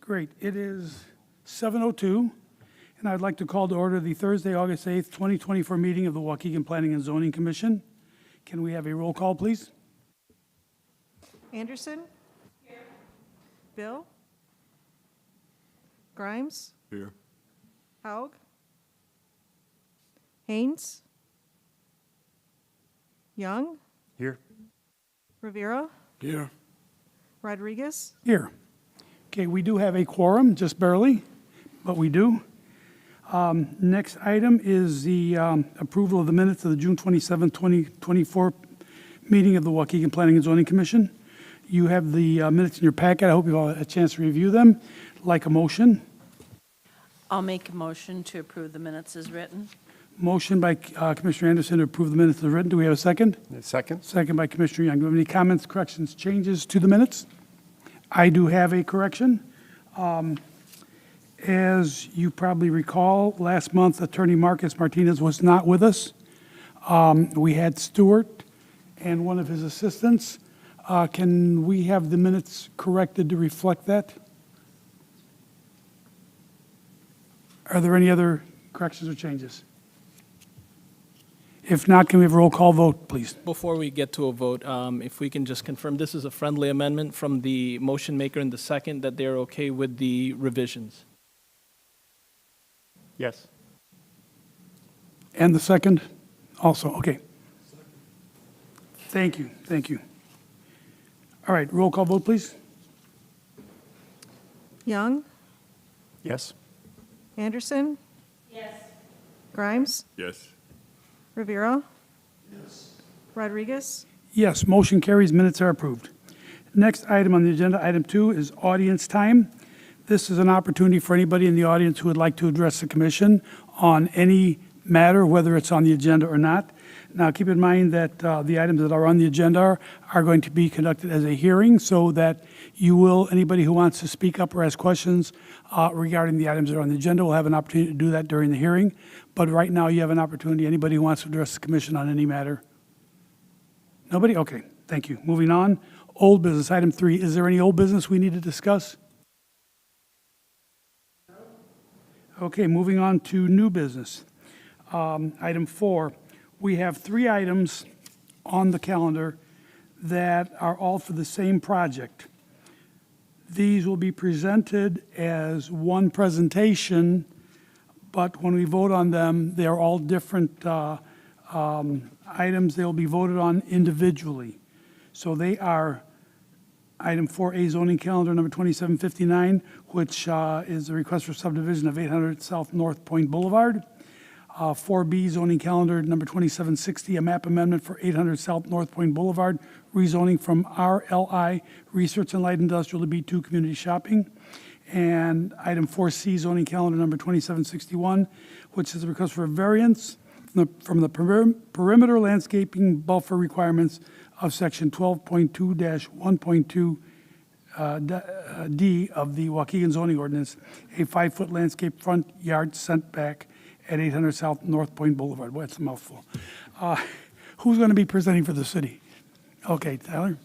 Great. It is 7:02, and I'd like to call to order the Thursday, August 8th, 2024 meeting of the Waukegan Planning and Zoning Commission. Can we have a roll call, please? Anderson? Here. Bill? Grimes? Here. Haug? Haynes? Young? Here. Rivera? Here. Rodriguez? Here. Okay, we do have a quorum, just barely, but we do. Next item is the approval of the minutes of the June 27, 2024 meeting of the Waukegan Planning and Zoning Commission. You have the minutes in your packet. I hope you've all had a chance to review them. Like a motion. I'll make a motion to approve the minutes as written. Motion by Commissioner Anderson to approve the minutes as written. Do we have a second? Second. Second by Commissioner Young. Do we have any comments, corrections, changes to the minutes? I do have a correction. As you probably recall, last month Attorney Marcus Martinez was not with us. We had Stewart and one of his assistants. Can we have the minutes corrected to reflect that? Are there any other corrections or changes? If not, can we have a roll call vote, please? Before we get to a vote, if we can just confirm, this is a friendly amendment from the motion maker and the second, that they're okay with the revisions. Yes. And the second also, okay. Thank you, thank you. All right, roll call vote, please. Young? Yes. Anderson? Yes. Grimes? Yes. Rivera? Yes. Rodriguez? Yes, motion carries, minutes are approved. Next item on the agenda, item 2, is audience time. This is an opportunity for anybody in the audience who would like to address the commission on any matter, whether it's on the agenda or not. Now, keep in mind that the items that are on the agenda are going to be conducted as a hearing, so that you will, anybody who wants to speak up or ask questions regarding the items that are on the agenda will have an opportunity to do that during the hearing. But right now, you have an opportunity, anybody who wants to address the commission on any matter. Nobody? Okay, thank you. Moving on, old business, item 3. Is there any old business we need to discuss? Okay, moving on to new business. Item 4. We have 3 items on the calendar that are all for the same project. These will be presented as one presentation, but when we vote on them, they're all different items. They'll be voted on individually. So they are item 4A, zoning calendar number 2759, which is a request for subdivision of 800 South North Point Boulevard. 4B, zoning calendar number 2760, a map amendment for 800 South North Point Boulevard, rezoning from RLI, Research and Light Industrial, to B2 Community Shopping. And item 4C, zoning calendar number 2761, which is a request for a variance from the perimeter landscaping buffer requirements of section 12.2-1.2 D of the Waukegan zoning ordinance, a 5-foot landscape front yard setback at 800 South North Point Boulevard. Boy, that's a mouthful. Who's going to be presenting for the city? Okay, Tyler.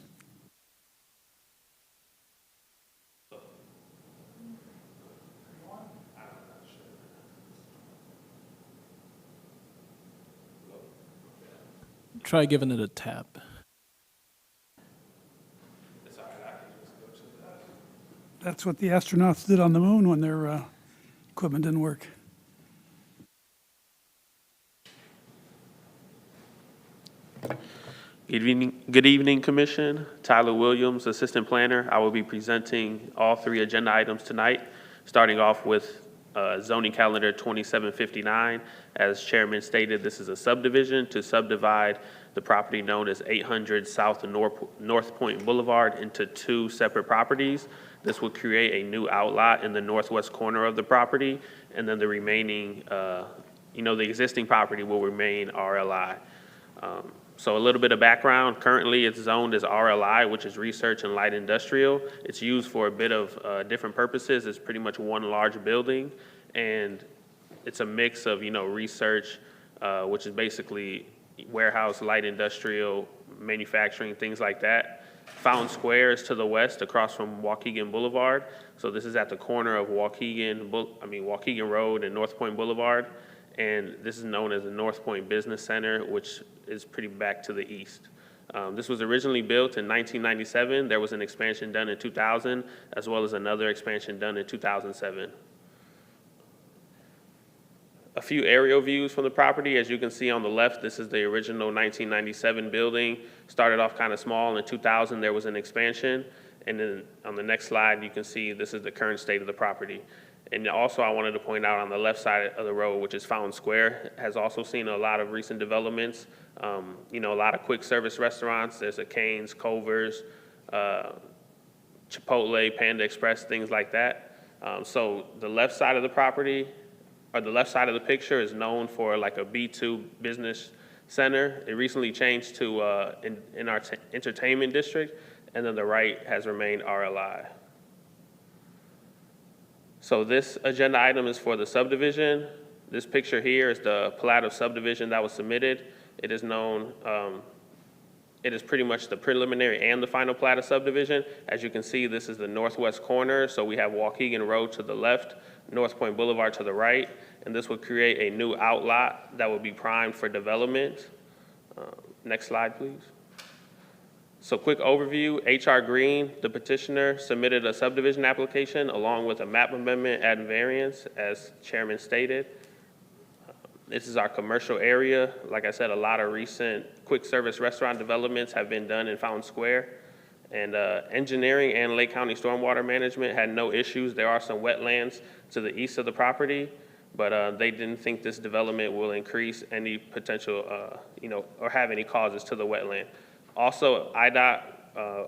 Try giving it a tap. That's what the astronauts did on the moon when their equipment didn't work. Good evening, Commission. Tyler Williams, Assistant Planner. I will be presenting all 3 agenda items tonight, starting off with zoning calendar 2759. As Chairman stated, this is a subdivision to subdivide the property known as 800 South North Point Boulevard into 2 separate properties. This will create a new outlot in the northwest corner of the property, and then the remaining, the existing property will remain RLI. So a little bit of background. Currently, it's zoned as RLI, which is Research and Light Industrial. It's used for a bit of different purposes. It's pretty much one large building, and it's a mix of, research, which is basically warehouse, light industrial, manufacturing, things like that. Fountain Square is to the west, across from Waukegan Boulevard. So this is at the corner of Waukegan Road and North Point Boulevard. And this is known as the North Point Business Center, which is pretty back to the east. This was originally built in 1997. There was an expansion done in 2000, as well as another expansion done in 2007. A few aerial views from the property. As you can see on the left, this is the original 1997 building. Started off kind of small. In 2000, there was an expansion. And then on the next slide, you can see this is the current state of the property. And also, I wanted to point out on the left side of the road, which is Fountain Square, has also seen a lot of recent developments. A lot of quick service restaurants. There's a Cane's, Culver's, Chipotle, Panda Express, things like that. So the left side of the property, or the left side of the picture, is known for like a B2 business center. It recently changed to in our entertainment district, and then the right has remained RLI. So this agenda item is for the subdivision. This picture here is the plat of subdivision that was submitted. It is known, it is pretty much the preliminary and the final plat of subdivision. As you can see, this is the northwest corner. So we have Waukegan Road to the left, North Point Boulevard to the right, and this would create a new outlot that would be primed for development. Next slide, please. So quick overview, H.R. Green, the petitioner, submitted a subdivision application along with a map amendment and variance, as Chairman stated. This is our commercial area. Like I said, a lot of recent quick service restaurant developments have been done in Fountain Square. And engineering and Lake County stormwater management had no issues. There are some wetlands to the east of the property, but they didn't think this development will increase any potential, or have any causes to the wetland. Also, IDOT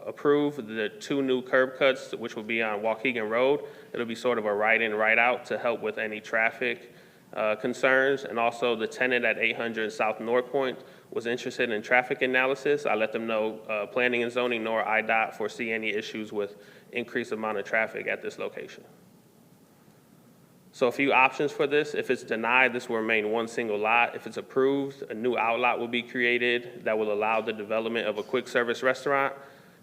approved the 2 new curb cuts, which will be on Waukegan Road. It'll be sort of a right-in, right-out to help with any traffic concerns. And also, the tenant at 800 South North Point was interested in traffic analysis. I let them know planning and zoning nor IDOT foresee any issues with increased amount of traffic at this location. So a few options for this. If it's denied, this will remain one single lot. If it's approved, a new outlot will be created that will allow the development of a quick service restaurant.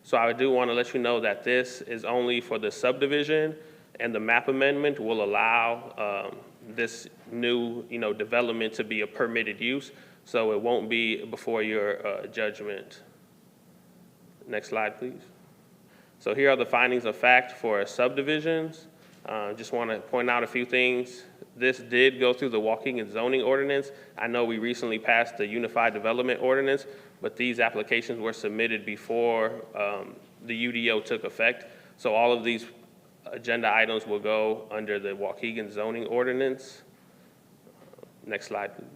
So I do want to let you know that this is only for the subdivision, and the map amendment will allow this new development to be a permitted use. So it won't be before your judgment. Next slide, please. So here are the findings of fact for subdivisions. Just want to point out a few things. This did go through the Waukegan zoning ordinance. I know we recently passed the Unified Development Ordinance, but these applications were submitted before the UDO took effect. So all of these agenda items will go under the Waukegan zoning ordinance. Next slide, please.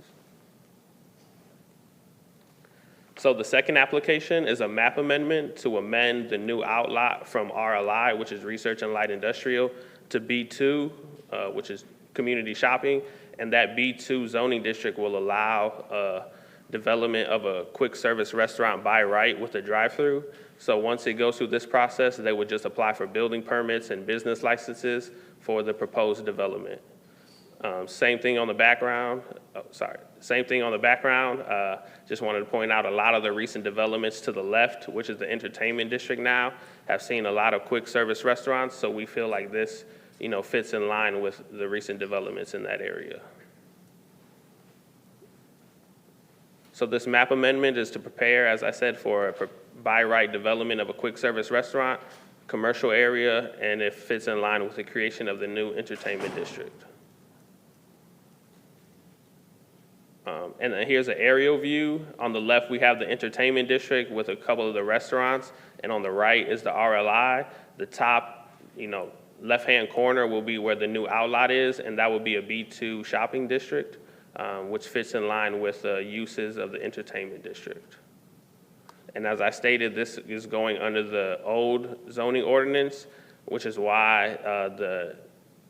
So the second application is a map amendment to amend the new outlot from RLI, which is Research and Light Industrial, to B2, which is community shopping. And that B2 zoning district will allow development of a quick service restaurant by right with a drive-through. So once it goes through this process, they would just apply for building permits and business licenses for the proposed development. Same thing on the background. Same thing on the background. Just wanted to point out a lot of the recent developments to the left, which is the entertainment district now, have seen a lot of quick service restaurants. So we feel like this, fits in line with the recent developments in that area. So this map amendment is to prepare, as I said, for a by right development of a quick service restaurant, commercial area, and it fits in line with the creation of the new entertainment district. And then here's an aerial view. On the left, we have the entertainment district with a couple of the restaurants, and on the right is the RLI. The top, left-hand corner will be where the new outlot is, and that will be a B2 shopping district, which fits in line with the uses of the entertainment district. And as I stated, this is going under the old zoning ordinance, which is why the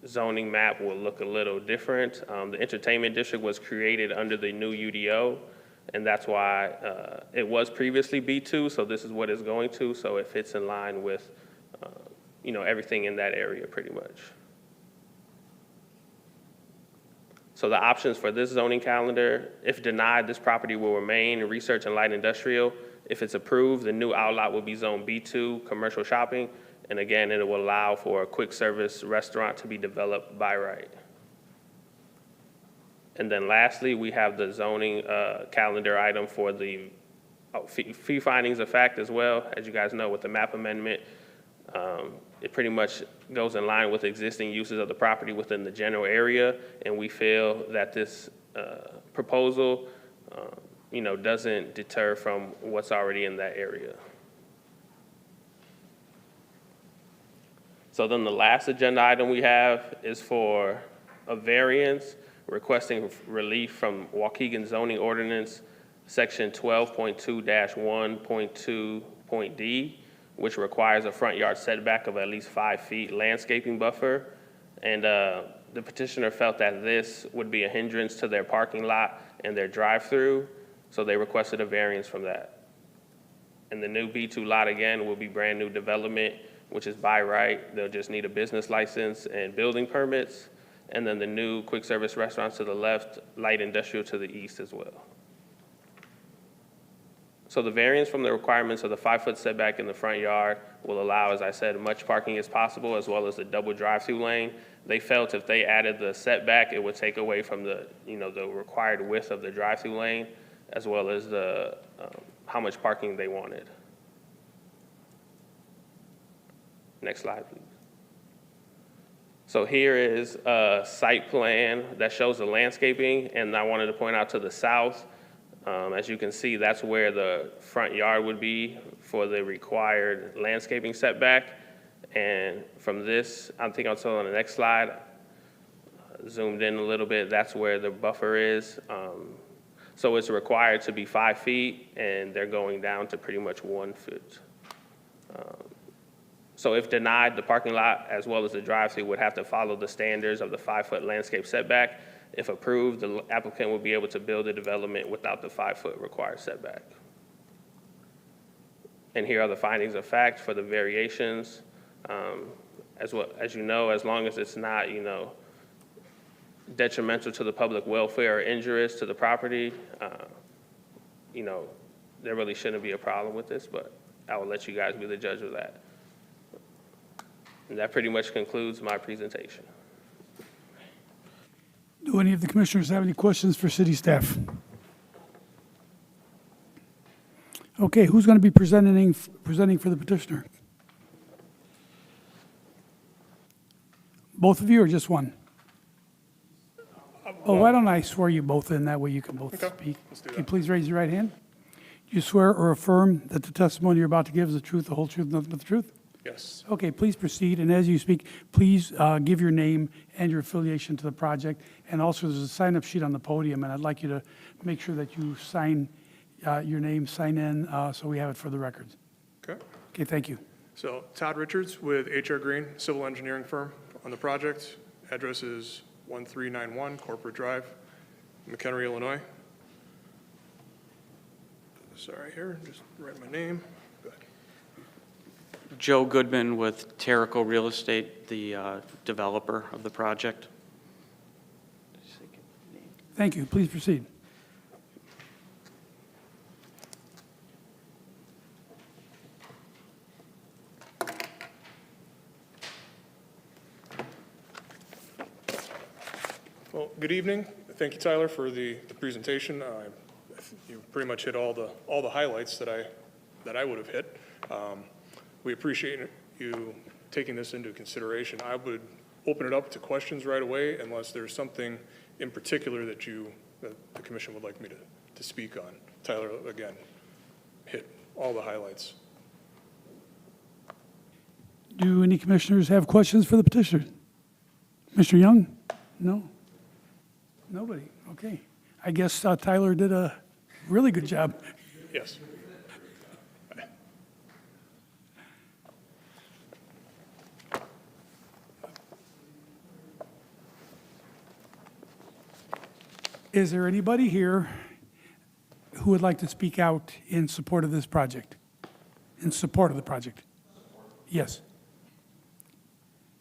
zoning map will look a little different. The entertainment district was created under the new UDO, and that's why it was previously B2, so this is what it's going to, so it fits in line with everything in that area pretty much. So the options for this zoning calendar, if denied, this property will remain Research and Light Industrial. If it's approved, the new outlot will be Zone B2, commercial shopping, and again, it will allow for a quick service restaurant to be developed by right. And then lastly, we have the zoning calendar item for the fee findings of fact as well. As you guys know, with the map amendment, it pretty much goes in line with existing uses of the property within the general area, and we feel that this proposal, doesn't deter from what's already in that area. So then the last agenda item we have is for a variance requesting relief from Waukegan zoning ordinance, section 12.2-1.2.d, which requires a front yard setback of at least 5 feet landscaping buffer. And the petitioner felt that this would be a hindrance to their parking lot and their drive-through, so they requested a variance from that. And the new B2 lot, again, will be brand new development, which is by right. They'll just need a business license and building permits. And then the new quick service restaurants to the left, light industrial to the east as well. So the variance from the requirements of the 5-foot setback in the front yard will allow, as I said, much parking as possible, as well as the double drive-through lane. They felt if they added the setback, it would take away from the, the required width of the drive-through lane, as well as the how much parking they wanted. Next slide, please. So here is a site plan that shows the landscaping, and I wanted to point out to the south, as you can see, that's where the front yard would be for the required landscaping setback. And from this, I think I'll show on the next slide, zoomed in a little bit, that's where the buffer is. So it's required to be 5 feet, and they're going down to pretty much 1 foot. So if denied, the parking lot as well as the drive-through would have to follow the standards of the 5-foot landscape setback. If approved, the applicant will be able to build a development without the 5-foot required setback. And here are the findings of fact for the variations. As you know, as long as it's not, detrimental to the public welfare or injurious to the property, there really shouldn't be a problem with this, but I will let you guys be the judge of that. And that pretty much concludes my presentation. Do any of the commissioners have any questions for city staff? Okay, who's going to be presenting for the petitioner? Both of you or just one? Oh, why don't I swear you both in, that way you can both speak. Let's do Can you that. please raise your right hand? Do you swear or affirm that the testimony you're about to give is the truth, the whole truth, nothing but the truth? Yes. Okay, please proceed, and as you speak, please give your name and your affiliation to the project. And also, there's a sign-up sheet on the podium, and I'd like you to make sure that you sign your name, sign in, so we have it for the records. Okay. Okay, thank you. So Todd Richards with HR Green, civil engineering firm on the project. Address is 1391 Corporate Drive, McHenry, Illinois. Sorry here, just write my name. Good. Joe Goodman with Terrico Real Estate, the developer of the project. Thank you, please proceed. Well, good evening. Thank you, Tyler, for the presentation. You pretty much hit all the highlights that I would have hit. We appreciate you taking this into consideration. I would open it up to questions right away unless there's something in particular that the commission would like me to speak on. Tyler, again, hit all the highlights. Do any commissioners have questions for the petitioner? Mr. Young? No? Nobody? Okay. I guess Tyler did a really good job. Yes. Is there anybody here who would like to speak out in support of this project? In support of the project? Yes.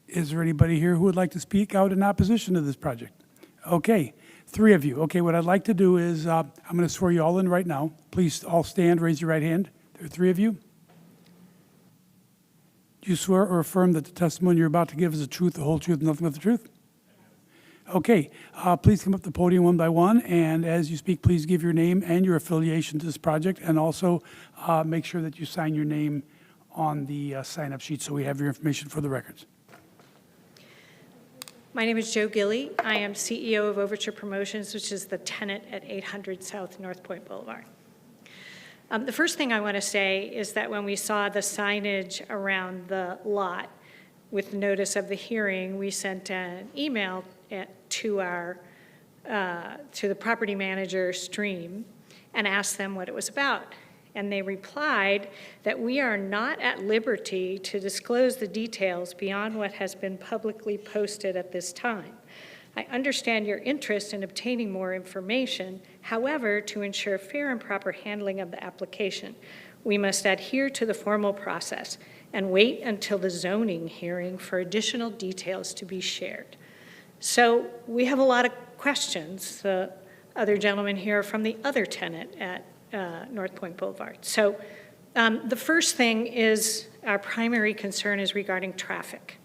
Is there anybody here who would like to speak out in opposition to this project? Okay, 3 of you. Okay, what I'd like to do is, I'm going to swear you all in right now. Please all stand, raise your right hand. There are three of you. Do you swear or affirm that the testimony you're about to give is the truth, the whole truth, and nothing but the truth? Okay, please come up to the podium one by one, and as you speak, please give your name and your affiliation to this project, and also make sure that you sign your name on the sign-up sheet so we have your information for the records. My name is Joe Gilly. I am CEO of Overture Promotions, which is the tenant at 800 South North Point Boulevard. The first thing I want to say is that when we saw the signage around the lot with notice of the hearing, we sent an email to the property manager, Stream, and asked them what it was about. And they replied that we are not at liberty to disclose the details beyond what has been publicly posted at this time. I understand your interest in obtaining more information. However, to ensure fair and proper handling of the application, we must adhere to the formal process and wait until the zoning hearing for additional details to be shared. So we have a lot of questions. The other gentleman here from the other tenant at North Point Boulevard. So the first thing is our primary concern is regarding traffic.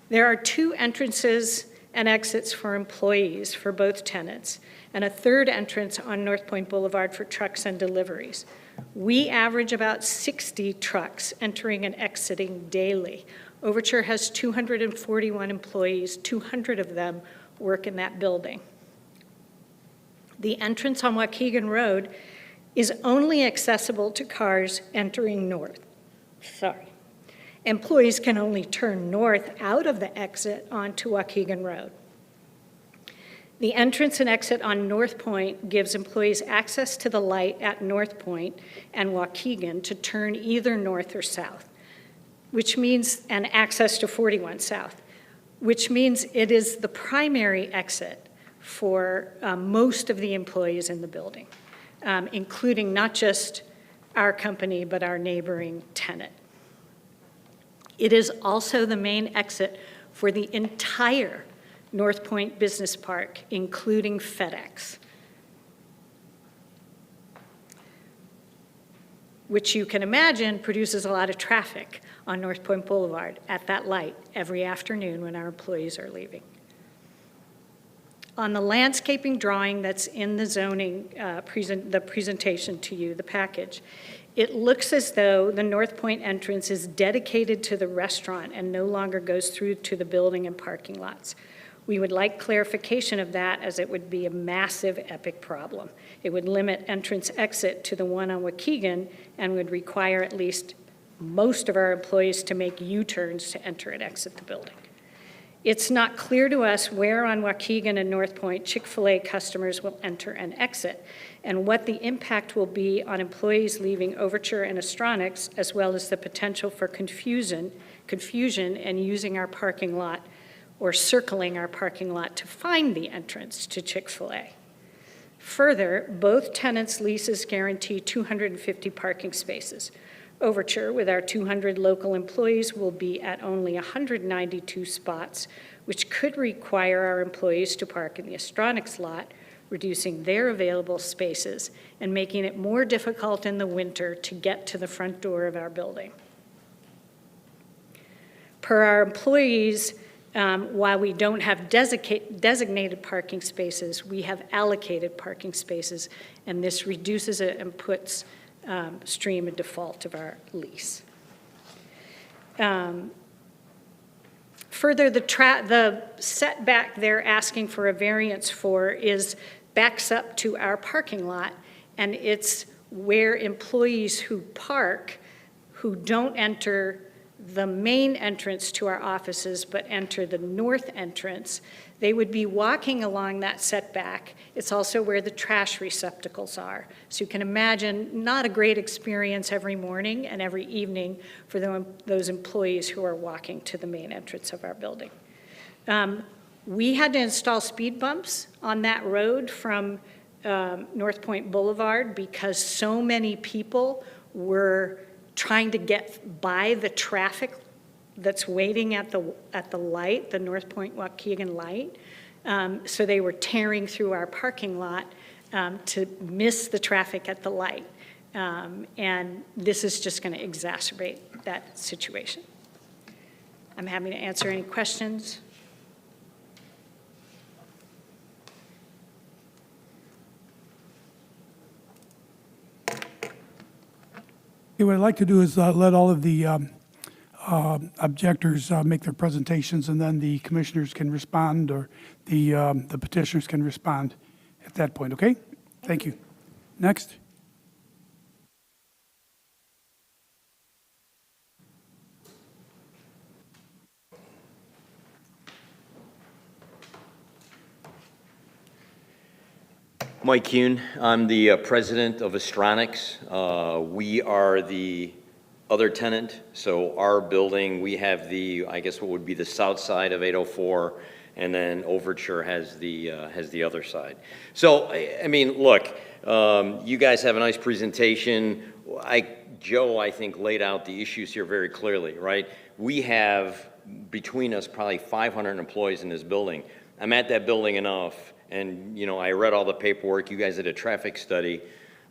There are 2 entrances and exits for employees for both tenants, and a 3rd entrance on North Point Boulevard for trucks and deliveries. We average about 60 trucks entering and exiting daily. Overture has 241 employees, 200 of them work in that building. The entrance on Waukegan Road is only accessible to cars entering north. Employees can only turn north out of the exit onto Waukegan Road. The entrance and exit on North Point gives employees access to the light at North Point and Waukegan to turn either north or south, which means, and access to 41 South, which means it is the primary exit for most of the employees in the building, including not just our company, but our neighboring tenant. It is also the main exit for the entire North Point Business Park, including FedEx, which you can imagine produces a lot of traffic on North Point Boulevard at that light every afternoon when our employees are leaving. On the landscaping drawing that's in the zoning, the presentation to you, the package, it looks as though the North Point entrance is dedicated to the restaurant and no longer goes through to the building and parking lots. We would like clarification of that, as it would be a massive, epic problem. It would limit entrance-exit to the one on Waukegan and would require at least most of our employees to make U-turns to enter and exit the building. It's not clear to us where on Waukegan and North Point Chick-fil-A customers will enter and exit, and what the impact will be on employees leaving Overture and Astronics, as well as the potential for confusion and using our parking lot or circling our parking lot to find the entrance to Chick-fil-A. Further, both tenants' leases guarantee 250 parking spaces. Overture, with our 200 local employees, will be at only 192 spots, which could require our employees to park in the Astronics lot, reducing their available spaces and making it more difficult in the winter to get to the front door of our building. Per our employees, while we don't have designated parking spaces, we have allocated parking spaces, and this reduces it and puts Stream a default of our lease. Further, the setback they're asking for a variance for backs up to our parking lot, and it's where employees who park, who don't enter the main entrance to our offices but enter the north entrance, they would be walking along that setback. It's also where the trash receptacles are. So you can imagine not a great experience every morning and every evening for those employees who are walking to the main entrance of our building. We had to install speed bumps on that road from North Point Boulevard because so many people were trying to get by the traffic that's waiting at the light, the North Point Waukegan light. So they were tearing through our parking lot to miss the traffic at the light. And this is just going to exacerbate that situation. I'm happy to answer any questions. What I'd like to do is let all of the objectors make their presentations, and then the commissioners can respond, or the petitioners can respond at that point, okay? Thank you. Next. Mike Kuhn, I'm the president of Astronics. We are the other tenant, so our building, we have the, I guess what would be the south side of 804, and then Overture has the other side. So, I mean, look, you guys have a nice presentation. Joe, I think, laid out the issues here very clearly, right? We have, between us, probably 500 employees in this building. I'm at that building enough, and, you know, I read all the paperwork. You guys did a traffic study.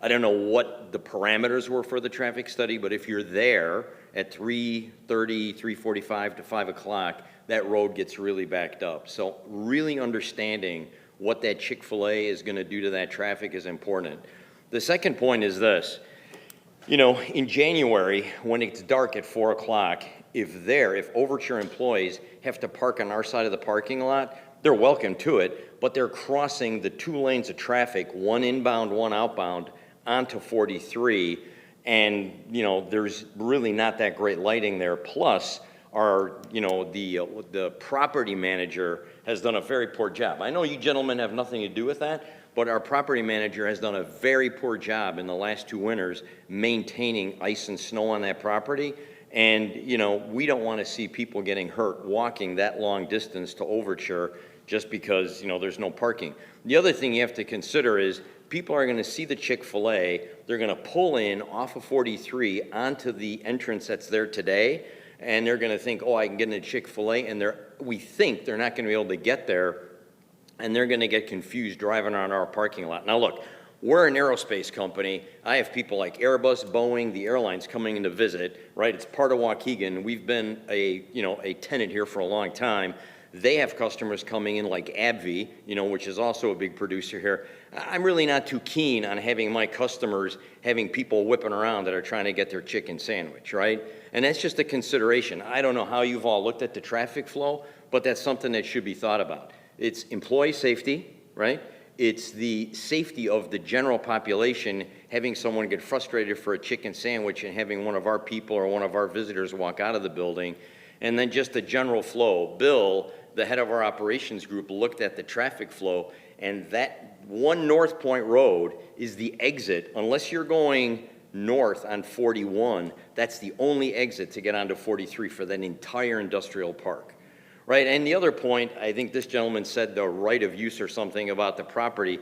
I don't know what the parameters were for the traffic study, but if you're there at 3:30, 3:45 to 5 o'clock, that road gets really backed up. So really understanding what that Chick-fil-A is going to do to that traffic is important. The second point is this. You know, in January, when it's dark at 4 o'clock, if Overture employees have to park on our side of the parking lot, they're welcome to it, but they're crossing the 2 lanes of traffic, one inbound, one outbound, onto 43, and, you know, there's really not that great lighting there. Plus, the property manager has done a very poor job. I know you gentlemen have nothing to do with that, but our property manager has done a very poor job in the last 2 winters maintaining ice and snow on that property. And, you know, we don't want to see people getting hurt walking that long distance to Overture just because, you know, there's no parking. The other thing you have to consider is people are going to see the Chick-fil-A, they're going to pull in off of 43 onto the entrance that's there today, and they're going to think, oh, I can get into Chick-fil-A, and we think they're not going to be able to get there, and they're going to get confused driving around our parking lot. Now look, we're an aerospace company. I have people like Airbus, Boeing, the airlines coming in to visit, right? It's part of Waukegan. We've been a tenant here for a long time. They have customers coming in like AbbVie, you know, which is also a big producer here. I'm really not too keen on having my customers having people whipping around that are trying to get their chicken sandwich, right? And that's just a consideration. I don't know how you've all looked at the traffic flow, but that's something that should be thought about. It's employee safety, right? It's the safety of the general population, having someone get frustrated for a chicken sandwich and having one of our people or one of our visitors walk out of the building. And then just the general flow. Bill, the head of our operations group, looked at the traffic flow, and that one North Point Road is the exit. Unless you're going north on 41, that's the only exit to get onto 43 for that entire industrial park. Right, and the other point, I think this gentleman said the right of use or something about the property.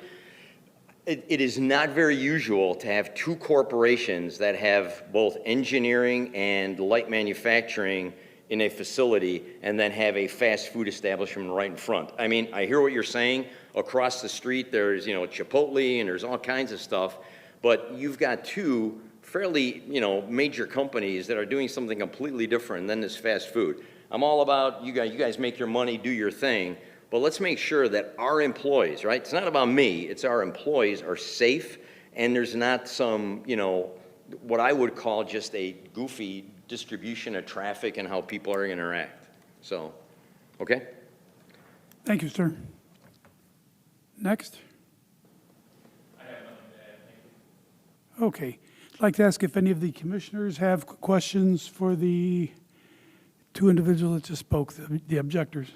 It is not very usual to have 2 corporations that have both engineering and light manufacturing in a facility and then have a fast food establishment right in front. I mean, I hear what you're saying. Across the street, there's, you know, Chipotle and there's all kinds of stuff, but you've got 2 fairly, you know, major companies that are doing something completely different than this fast food. I'm all about you guys make your money, do your thing, but let's make sure that our employees, right? It's not about me, it's our employees are safe, and there's not some, you know, what I would call just a goofy distribution of traffic and how people are going to interact. So, okay? Thank you, sir. Next. I have nothing to add, thank you. Okay. I'd like to ask if any of the commissioners have questions for the 2 individuals that just spoke, the objectors.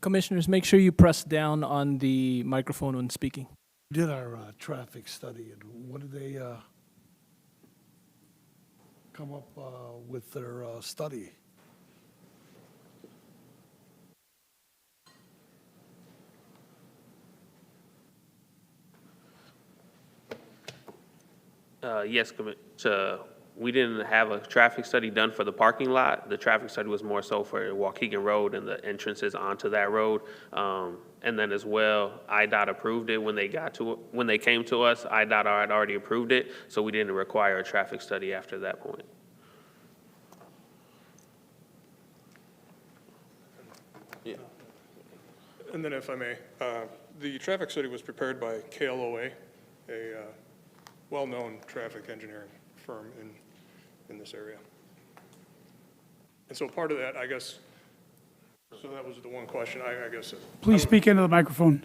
Commissioners, make sure you press down on the microphone when speaking. Did our traffic study, and what did they come up with their study? Yes, We didn't have a traffic study done for the parking lot. The traffic study was more so for Waukegan Road and the entrances onto that road. And then as well, IDOT approved it when they came to us. IDOT had already approved it, so we didn't require a traffic study after that point. Yeah. And then if I may, the traffic study was prepared by KLOA, a well-known traffic engineering firm in this area. And so part of that, I guess, so that was the one question, I guess. Please speak into the microphone.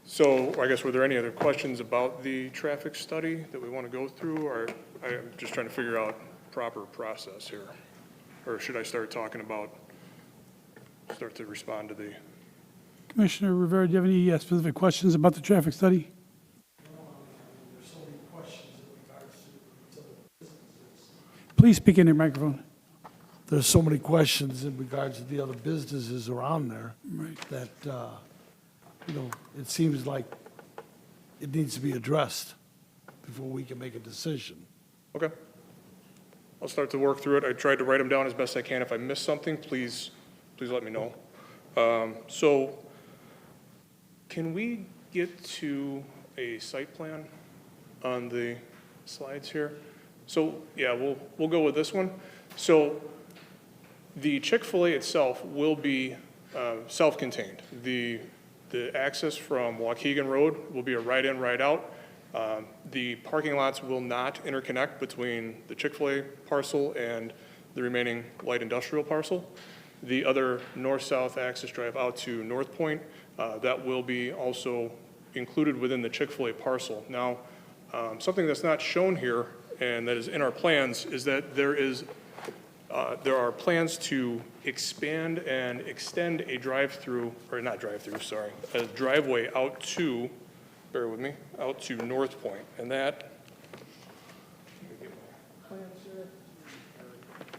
So I guess, were there any other questions about the traffic study that we want to go through? Or I'm just trying to figure out proper process here. Or should I start to respond to the, Commissioner Rivera, do you have any specific questions about the traffic study? Please speak into your microphone. There's so many questions in regards to the other businesses around there that, it seems like it needs to be addressed before we can make a decision. okay. I'll start to work through it. I tried to write them down as best I can. If I miss something, please let me know. So can we get to a site plan on the slides here? So, yeah, we'll go with this one. So the Chick-fil-A itself will be self-contained. The access from Waukegan Road will be a right-in, right-out. The parking lots will not interconnect between the Chick-fil-A parcel and the remaining light industrial parcel. The other north-south access drive out to North Point, that will be also included within the Chick-fil-A parcel. Now, something that's not shown here and that is in our plans is that there are plans to expand and extend a drive-through, or not drive-through, sorry, a driveway out to, bear with me, out to North Point. And that,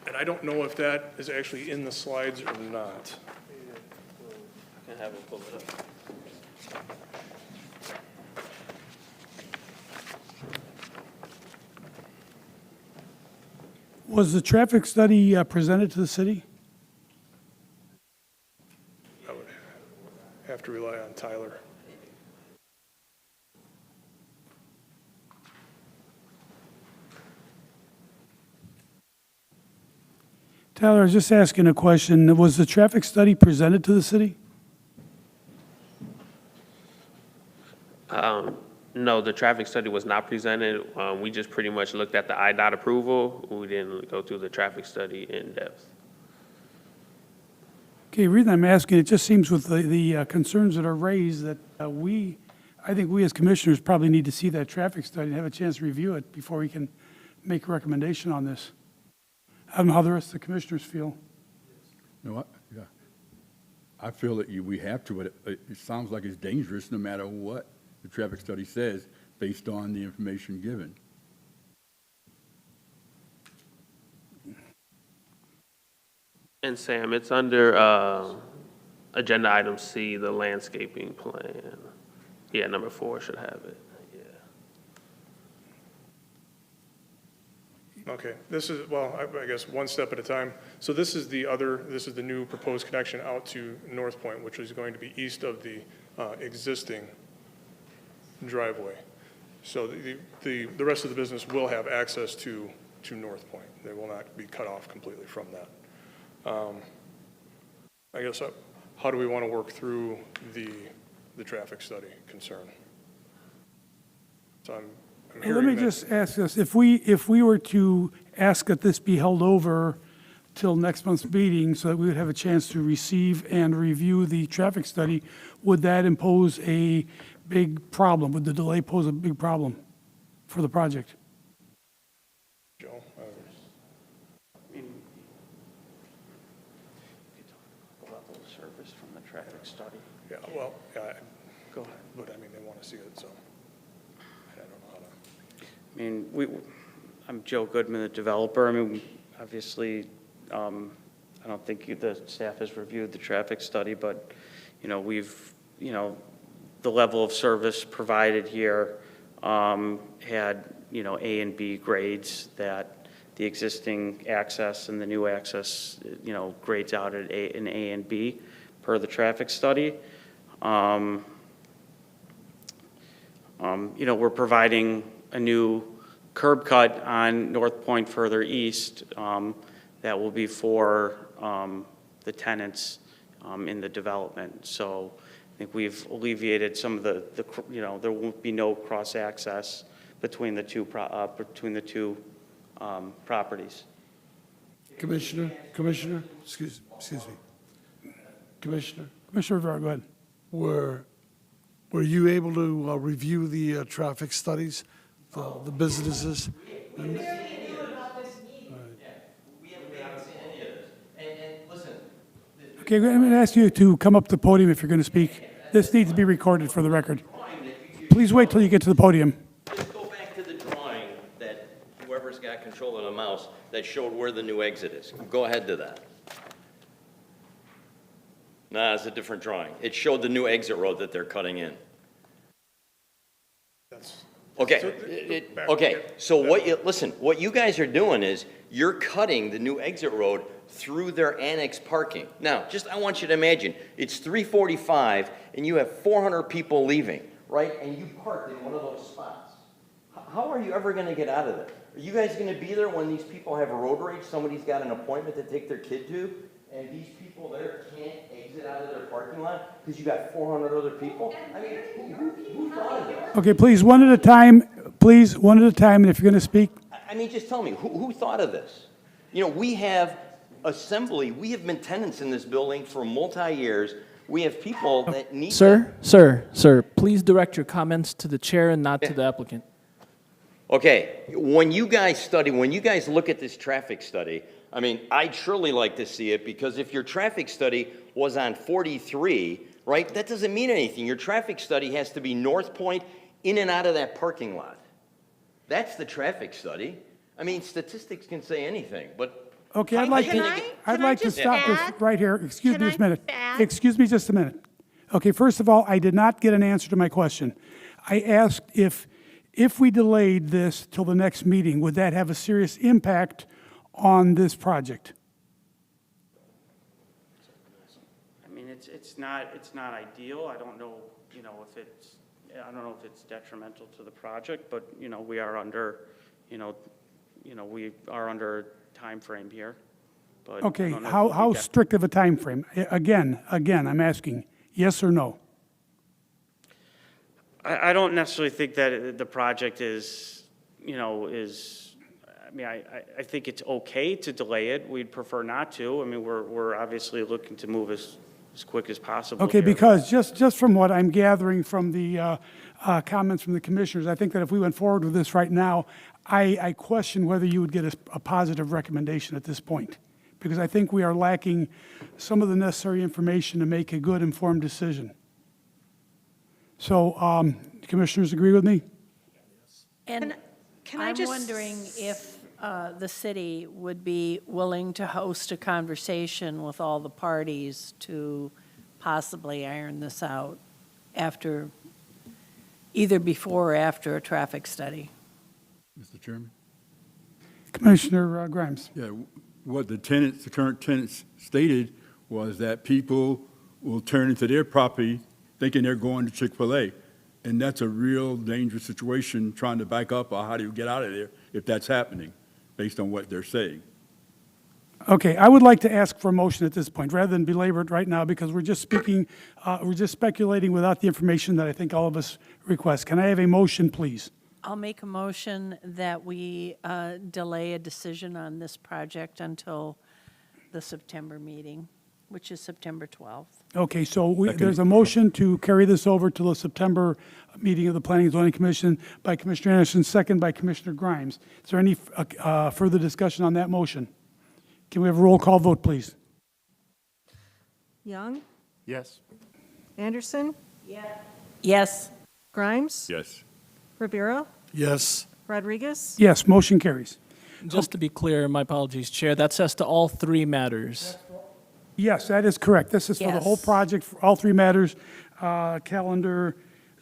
and I don't know if that is actually in the slides or not. I can have it pull it up. Was the traffic study presented to the city? I would have to rely on Tyler. Tyler, I was just asking a question. Was the traffic study presented to the city? No, the traffic study was not presented. We just pretty much looked at the IDOT approval. We didn't go through the traffic study in depth. Okay, the reason I'm asking, it just seems with the concerns that are raised that I think we as commissioners probably need to see that traffic study and have a chance to review it before we can make a recommendation on this. I don't know how the rest of the commissioners feel. No, yeah. I feel that we have to, but it sounds like it's dangerous no matter what the traffic study says based on the information given. And Sam, it's under agenda item C, the landscaping plan. Yeah, number 4 should have it. Yeah. Okay, this is, well, I guess one step at a time. So this is the new proposed connection out to North Point, which is going to be east of the existing driveway. So the rest of the business will have access to North Point. They will not be cut off completely from that. I guess, how do we want to work through the traffic study concern? So I'm Let hearing me that- just ask this, if we were to ask that this be held over till next month's meeting so that we would have a chance to receive and review the traffic study, would that impose a big problem? Would the delay pose a big problem for the project? Joe, Level of service from the traffic study. yeah, well, yeah, Go ahead. but I mean, they want to see it, so I don't know how to. I mean, I'm Joe Goodman, the developer. I mean, obviously, I don't think the staff has reviewed the traffic study, but, the level of service provided here had A and B grades, that the existing access and the new access, grades out at an A and B per the traffic study. We're providing a new curb cut on North Point further east that will be for the tenants in the development. So I think we've alleviated some of there won't be no cross-access between the two properties. Commissioner, excuse me. Commissioner, Rivera, go ahead. were you able to review the traffic studies, the businesses? We haven't seen any of this. And listen. Okay, I'm going to ask you to come up to the podium if you're going to speak. This needs to be recorded for the record. Please wait till you get to the podium. Just go back to the drawing that whoever's got control of the mouse that showed where the new exit is. Go ahead to that. Nah, it's a different drawing. It showed the new exit road that they're cutting in. Okay, so what you guys are doing is you're cutting the new exit road through their annex parking. Now, I want you to imagine, it's 3:45 and you have 400 people leaving, right? And you parked in one of those spots. How are you ever gonna get out of there? Are you guys gonna be there when these people have a road rage, somebody's got an appointment to take their kid to, and these people there can't exit out of their parking lot because you got 400 other people? I mean, who thought of this? Okay, please, one at a time. Please, one at a time, and if you're going to speak. I mean, just tell me, who thought of this? We have assembly, we have been tenants in this building for multi-years. We have people that need... Sir, please direct your comments to the chair and not to the applicant. Okay, when you guys look at this traffic study, I mean, I'd surely like to see it, because if your traffic study was on 43, right, that doesn't mean anything. Your traffic study has to be North Point, in and out of that parking lot. That's the traffic study. I mean, statistics can say anything, but... Okay, I'd like to stop this right here. Excuse me just a minute. Excuse me just a minute. Okay, first of all, I did not get an answer to my question. I asked if we delayed this till the next meeting, would that have a serious impact on this project? I mean, it's not ideal. I don't know, if it's detrimental to the project, but, we are under, we are under time frame here. But Okay, I don't know if how it'll be strict of a time frame? Again, I'm asking, yes or no? I don't necessarily think that the project is, I think it's okay to delay it. We'd prefer not to. I mean, we're obviously looking to move as quick as possible. Okay, here. because just from what I'm gathering from the comments from the commissioners, I think that if we went forward with this right now, I question whether you would get a positive recommendation at this point, because I think we are lacking some of the necessary information to make a good, informed decision. So, commissioners agree with me? And Can I I'm just... wondering if the city would be willing to host a conversation with all the parties to possibly iron this out either before or after a traffic study. Mr. Chairman? Commissioner Grimes. Yeah, what the current tenants stated was that people will turn into their property thinking they're going to Chick-fil-A. And that's a real dangerous situation, trying to back up, or how do you get out of there if that's happening, based on what they're saying. Okay, I would like to ask for a motion at this point, rather than belabor it right now, because we're just speculating without the information that I think all of us request. Can I have a motion, please? I'll make a motion that we delay a decision on this project until the September meeting, which is September 12th. Okay, so there's a motion to carry this over to the September meeting of the Planning and Zoning Commission by Commissioner Anderson, second by Commissioner Grimes. Is there any further discussion on that motion? Can we have a roll call vote, please? Young, Yes. Anderson, Yes. Grimes, Yes. Rivera, Yes. Rodriguez. Yes, motion carries. Just to be clear, my apologies, Chair, that says to all three matters. Yes, that is correct. This is for the whole Yes. project, for all three matters, calendar,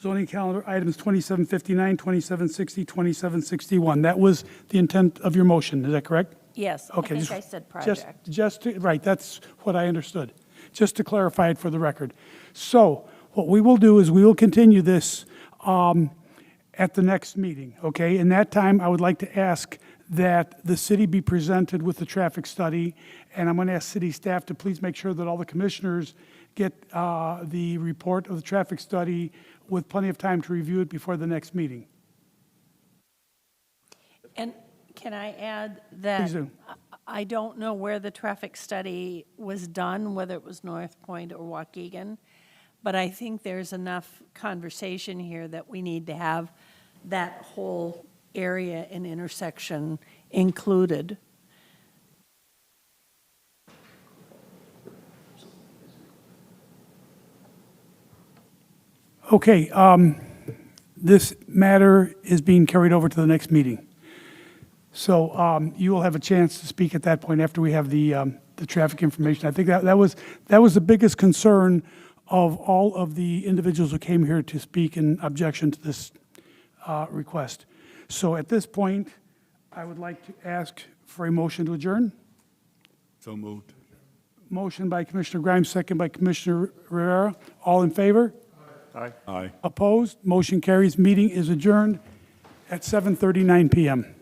zoning calendar items 2759, 2760, 2761. That was the intent of your motion, is that correct? Yes, I Okay, think just- I said Just, project. right, that's what I understood. Just to clarify it for the record. So what we will do is we will continue this at the next meeting, okay? In that time, I would like to ask that the city be presented with the traffic study, and I'm going to ask city staff to please make sure that all the commissioners get the report of the traffic study with plenty of time to review it before the next meeting. And can I add that? Please do. I don't know where the traffic study was done, whether it was North Point or Waukegan, but I think there's enough conversation here that we need to have that whole area and intersection included. Okay, this matter is being carried over to the next meeting. So you will have a chance to speak at that point after we have the traffic information. I think that was the biggest concern of all of the individuals who came here to speak in objection to this request. So at this point, I would like to ask for a motion to adjourn. So moved. Motion by Commissioner Grimes, second by Commissioner Rivera. All in favor? Aye. Opposed? Motion carries. Meeting is adjourned at 7:39 PM.